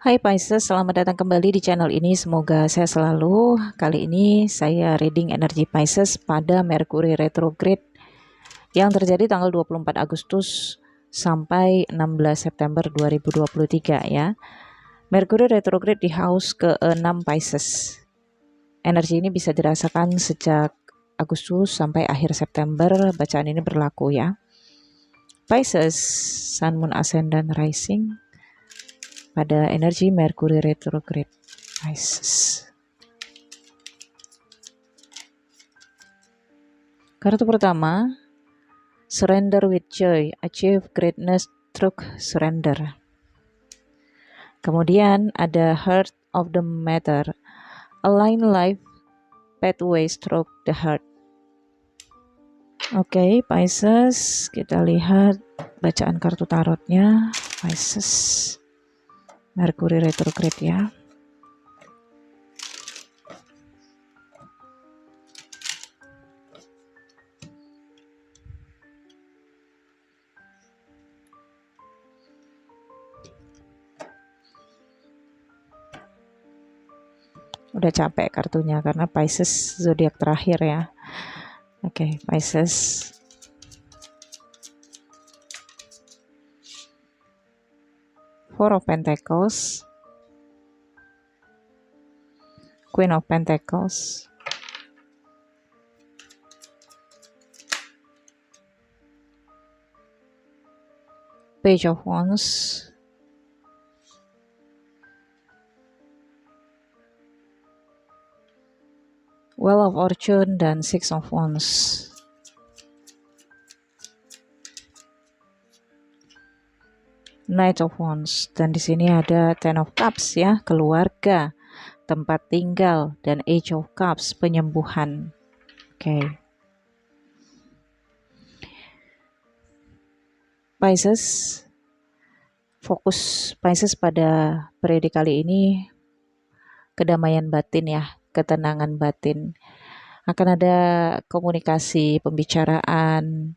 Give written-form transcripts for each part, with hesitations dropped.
Hai Pisces, selamat datang kembali di channel ini. Semoga saya selalu. Kali ini saya reading energi Pisces pada Mercury retrograde yang terjadi tanggal 24 Agustus sampai 16 September 2023 ya. Mercury retrograde di house ke-6 Pisces. Energi ini bisa dirasakan sejak Agustus sampai akhir September. Bacaan ini berlaku ya. Pisces, Sun, Moon, Ascendant, Rising pada energi Mercury retrograde Pisces. Kartu pertama, Surrender with Joy, Achieve Greatness Through Surrender. Kemudian ada Heart of the Matter, Align Life Pathways Through the Heart. Oke, Pisces, kita lihat bacaan kartu tarotnya. Pisces, Mercury retrograde ya. Udah capek kartunya karena Pisces zodiak terakhir ya. Oke, Pisces. Four of Pentacles, Queen of Pentacles, Page of Wands, Wheel of Fortune, dan Six of Wands. Knight of Wands, dan di sini ada Ten of Cups ya, keluarga, tempat tinggal, dan Age of Cups, penyembuhan. Oke. Pisces, fokus Pisces pada periode kali ini kedamaian batin ya, ketenangan batin. Akan ada komunikasi, pembicaraan,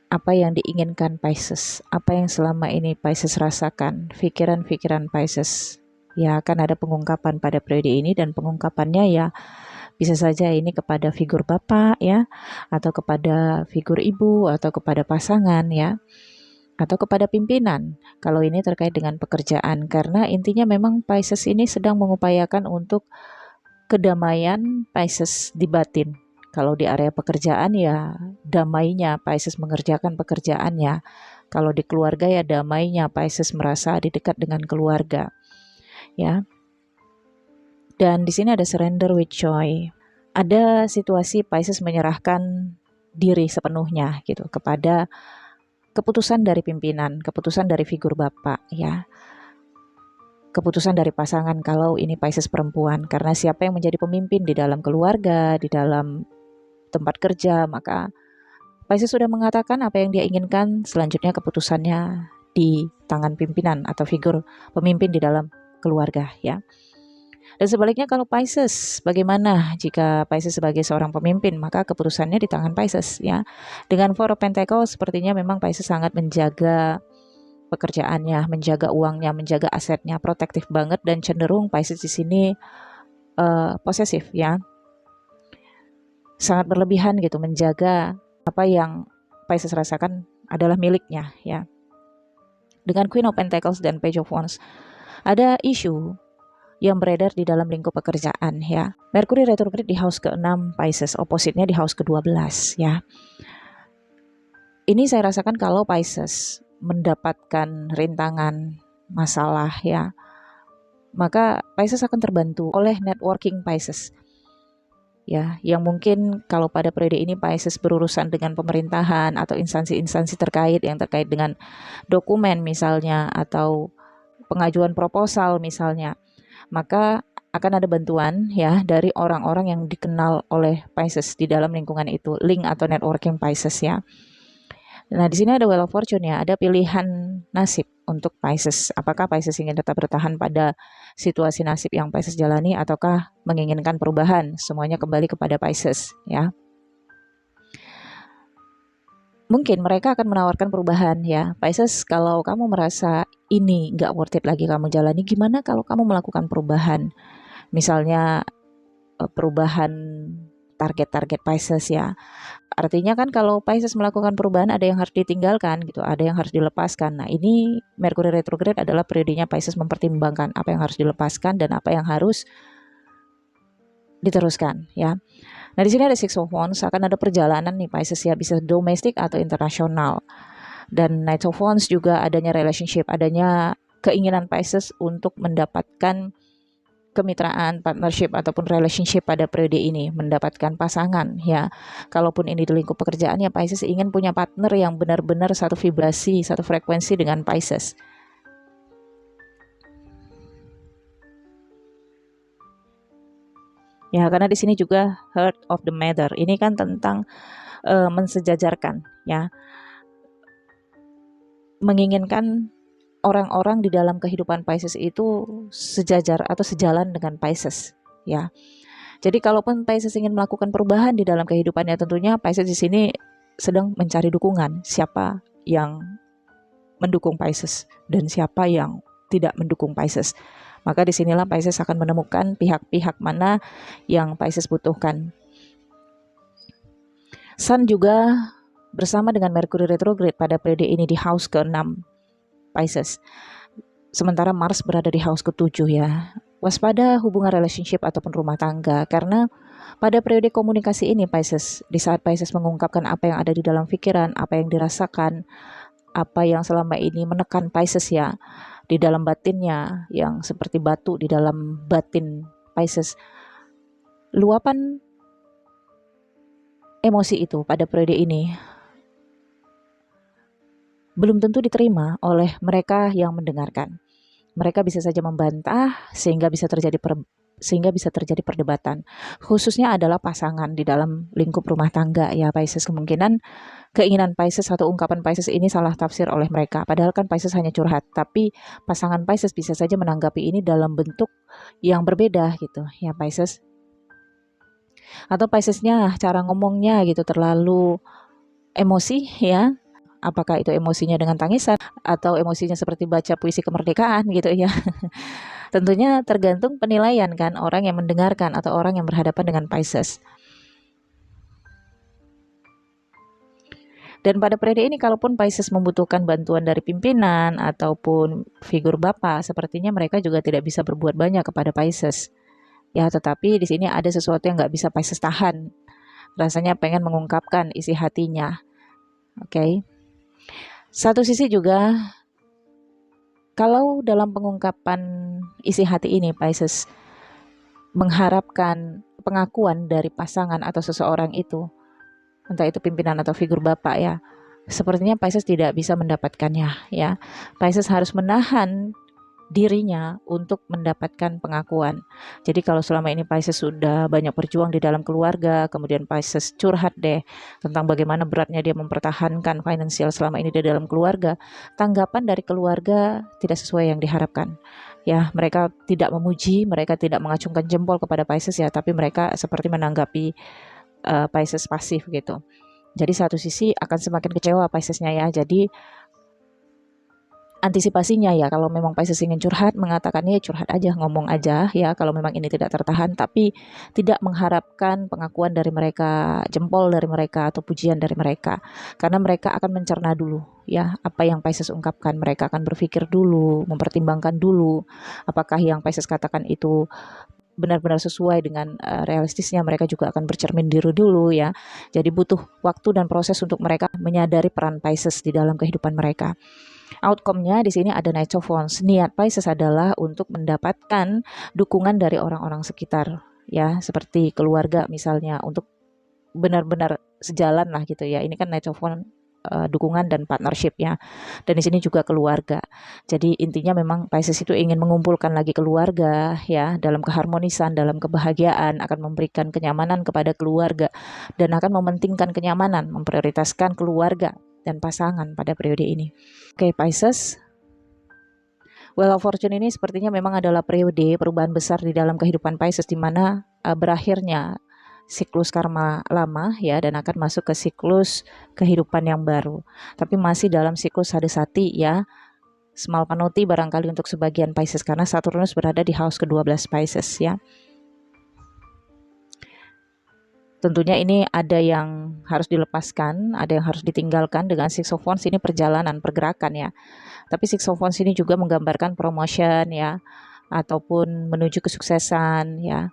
apa yang diinginkan Pisces, apa yang selama ini Pisces rasakan, pikiran-pikiran Pisces. Ya, akan ada pengungkapan pada periode ini, dan pengungkapannya ya bisa saja ini kepada figur bapak ya, atau kepada figur ibu, atau kepada pasangan ya, atau kepada pimpinan. Kalau ini terkait dengan pekerjaan, karena intinya memang Pisces ini sedang mengupayakan untuk kedamaian Pisces di batin. Kalau di area pekerjaan ya damainya Pisces mengerjakan pekerjaannya. Kalau di keluarga ya damainya Pisces merasa di dekat dengan keluarga. Ya. Dan di sini ada surrender with joy. Ada situasi Pisces menyerahkan diri sepenuhnya gitu kepada keputusan dari pimpinan, keputusan dari figur bapak ya. Keputusan dari pasangan kalau ini Pisces perempuan, karena siapa yang menjadi pemimpin di dalam keluarga, di dalam tempat kerja, maka Pisces sudah mengatakan apa yang dia inginkan, selanjutnya keputusannya di tangan pimpinan atau figur pemimpin di dalam keluarga ya. Dan sebaliknya kalau Pisces, bagaimana jika Pisces sebagai seorang pemimpin, maka keputusannya di tangan Pisces ya. Dengan Four of Pentacles sepertinya memang Pisces sangat menjaga pekerjaannya, menjaga uangnya, menjaga asetnya, protektif banget, dan cenderung Pisces di sini posesif ya. Sangat berlebihan gitu menjaga apa yang Pisces rasakan adalah miliknya ya. Dengan Queen of Pentacles dan Page of Wands, ada isu yang beredar di dalam lingkup pekerjaan ya. Mercury retrograde di house ke-6 Pisces, opposite-nya di house ke-12 ya. Ini saya rasakan kalau Pisces mendapatkan rintangan, masalah ya, maka Pisces akan terbantu oleh networking Pisces ya, yang mungkin kalau pada periode ini Pisces berurusan dengan pemerintahan atau instansi-instansi terkait yang terkait dengan dokumen misalnya, atau pengajuan proposal misalnya, maka akan ada bantuan ya dari orang-orang yang dikenal oleh Pisces di dalam lingkungan itu, link atau networking Pisces ya. Nah, di sini ada Wheel of Fortune ya, ada pilihan nasib untuk Pisces. Apakah Pisces ingin tetap bertahan pada situasi nasib yang Pisces jalani, ataukah menginginkan perubahan? Semuanya kembali kepada Pisces ya. mungkin mereka akan menawarkan perubahan ya. Pisces, kalau kamu merasa ini nggak worth it lagi kamu jalani, gimana kalau kamu melakukan perubahan? Misalnya perubahan target-target Pisces ya. Artinya kan kalau Pisces melakukan perubahan ada yang harus ditinggalkan gitu, ada yang harus dilepaskan. Nah, ini Mercury retrograde adalah periodenya Pisces mempertimbangkan apa yang harus dilepaskan dan apa yang harus diteruskan ya. Nah, di sini ada Six of Wands, akan ada perjalanan nih Pisces ya, bisa domestik atau internasional. Dan Knight of Wands juga adanya relationship, adanya keinginan Pisces untuk mendapatkan kemitraan, partnership ataupun relationship pada periode ini, mendapatkan pasangan ya. Kalaupun ini di lingkup pekerjaan ya, Pisces ingin punya partner yang benar-benar satu vibrasi, satu frekuensi dengan Pisces. Ya, karena di sini juga heart of the matter. Ini kan tentang mensejajarkan ya, menginginkan orang-orang di dalam kehidupan Pisces itu sejajar atau sejalan dengan Pisces ya. Jadi kalaupun Pisces ingin melakukan perubahan di dalam kehidupannya, tentunya Pisces di sini sedang mencari dukungan, siapa yang mendukung Pisces dan siapa yang tidak mendukung Pisces. Maka disinilah Pisces akan menemukan pihak-pihak mana yang Pisces butuhkan. Sun juga bersama dengan Mercury retrograde pada periode ini di house ke-6 Pisces. Sementara Mars berada di house ke-7 ya. Waspada hubungan relationship ataupun rumah tangga, karena pada periode komunikasi ini Pisces, di saat Pisces mengungkapkan apa yang ada di dalam pikiran, apa yang dirasakan, apa yang selama ini menekan Pisces ya, di dalam batinnya yang seperti batu di dalam batin Pisces, luapan emosi itu pada periode ini belum tentu diterima oleh mereka yang mendengarkan. Mereka bisa saja membantah sehingga bisa terjadi perdebatan. Khususnya adalah pasangan di dalam lingkup rumah tangga ya Pisces. Kemungkinan keinginan Pisces atau ungkapan Pisces ini salah tafsir oleh mereka. Padahal kan Pisces hanya curhat, tapi pasangan Pisces bisa saja menanggapi ini dalam bentuk yang berbeda gitu ya Pisces. Atau Piscesnya cara ngomongnya gitu terlalu emosi ya. Apakah itu emosinya dengan tangisan atau emosinya seperti baca puisi kemerdekaan gitu ya. Tentunya tergantung penilaian kan orang yang mendengarkan atau orang yang berhadapan dengan Pisces. Dan pada periode ini kalaupun Pisces membutuhkan bantuan dari pimpinan ataupun figur bapak, sepertinya mereka juga tidak bisa berbuat banyak kepada Pisces. Ya, tetapi di sini ada sesuatu yang nggak bisa Pisces tahan. Rasanya pengen mengungkapkan isi hatinya. Oke. Satu sisi juga, kalau dalam pengungkapan isi hati ini Pisces mengharapkan pengakuan dari pasangan atau seseorang itu, entah itu pimpinan atau figur bapak ya, sepertinya Pisces tidak bisa mendapatkannya ya. Pisces harus menahan dirinya untuk mendapatkan pengakuan. Jadi kalau selama ini Pisces sudah banyak berjuang di dalam keluarga, kemudian Pisces curhat deh tentang bagaimana beratnya dia mempertahankan finansial selama ini di dalam keluarga, tanggapan dari keluarga tidak sesuai yang diharapkan. Ya, mereka tidak memuji, mereka tidak mengacungkan jempol kepada Pisces ya, tapi mereka seperti menanggapi Pisces pasif gitu. Jadi satu sisi akan semakin kecewa Piscesnya ya. Jadi antisipasinya ya, kalau memang Pisces ingin curhat, mengatakannya curhat aja, ngomong aja ya, kalau memang ini tidak tertahan, tapi tidak mengharapkan pengakuan dari mereka, jempol dari mereka atau pujian dari mereka, karena mereka akan mencerna dulu ya apa yang Pisces ungkapkan. Mereka akan berpikir dulu, mempertimbangkan dulu apakah yang Pisces katakan itu benar-benar sesuai dengan realistisnya. Mereka juga akan bercermin diri dulu ya. Jadi butuh waktu dan proses untuk mereka menyadari peran Pisces di dalam kehidupan mereka. Outcome-nya di sini ada Knight of Wands. Niat Pisces adalah untuk mendapatkan dukungan dari orang-orang sekitar ya, seperti keluarga misalnya, untuk benar-benar sejalan lah gitu ya. Ini kan Knight of Wands, dukungan dan partnership ya. Dan di sini juga keluarga. Jadi intinya memang Pisces itu ingin mengumpulkan lagi keluarga ya, dalam keharmonisan, dalam kebahagiaan, akan memberikan kenyamanan kepada keluarga dan akan mementingkan kenyamanan, memprioritaskan keluarga dan pasangan pada periode ini. Oke, Pisces, Wheel of Fortune ini sepertinya memang adalah periode perubahan besar di dalam kehidupan Pisces, di mana berakhirnya siklus karma lama ya, dan akan masuk ke siklus kehidupan yang baru. Tapi masih dalam siklus Hadesati ya. Small Panuti barangkali untuk sebagian Pisces karena Saturnus berada di house ke-12 Pisces ya. Tentunya ini ada yang harus dilepaskan, ada yang harus ditinggalkan. Dengan Six of Wands ini perjalanan, pergerakan ya. Tapi Six of Wands ini juga menggambarkan promotion ya, ataupun menuju kesuksesan ya.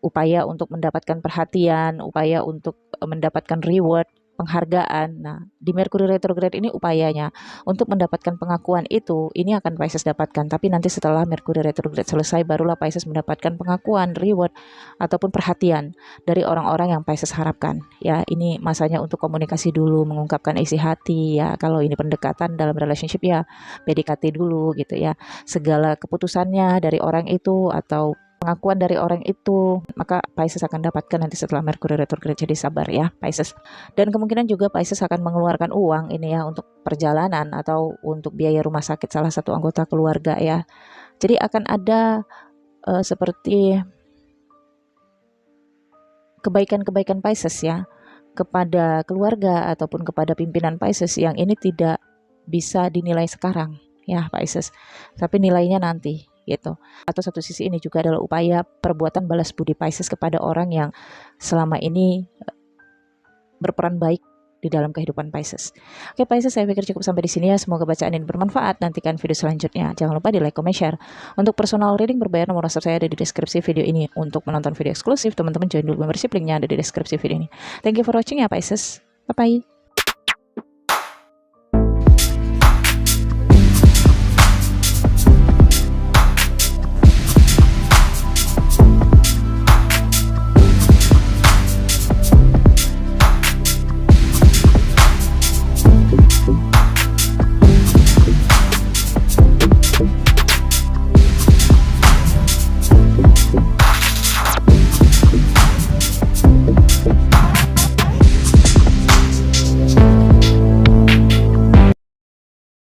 Upaya untuk mendapatkan perhatian, upaya untuk mendapatkan reward, penghargaan. Nah, di Mercury retrograde ini upayanya untuk mendapatkan pengakuan itu, ini akan Pisces dapatkan. Tapi nanti setelah Mercury retrograde selesai, barulah Pisces mendapatkan pengakuan, reward, ataupun perhatian dari orang-orang yang Pisces harapkan. Ya, ini masanya untuk komunikasi dulu, mengungkapkan isi hati ya. Kalau ini pendekatan dalam relationship ya, PDKT dulu gitu ya. Segala keputusannya dari orang itu atau pengakuan dari orang itu, maka Pisces akan dapatkan nanti setelah Mercury retrograde. Jadi sabar ya Pisces. Dan kemungkinan juga Pisces akan mengeluarkan uang ini ya untuk perjalanan atau untuk biaya rumah sakit salah satu anggota keluarga ya. Jadi akan ada seperti kebaikan-kebaikan Pisces ya kepada keluarga ataupun kepada pimpinan Pisces yang ini tidak bisa dinilai sekarang ya Pisces, tapi nilainya nanti gitu. Atau satu sisi ini juga adalah upaya perbuatan balas budi Pisces kepada orang yang selama ini berperan baik di dalam kehidupan Pisces. Oke Pisces, saya pikir cukup sampai di sini ya. Semoga bacaan ini bermanfaat. Nantikan video selanjutnya. Jangan lupa di like, comment, share. Untuk personal reading berbayar, nomor WhatsApp saya ada di deskripsi video ini. Untuk menonton video eksklusif, teman-teman join dulu membership, linknya ada di deskripsi video ini. Thank you for watching ya Pisces. Bye-bye.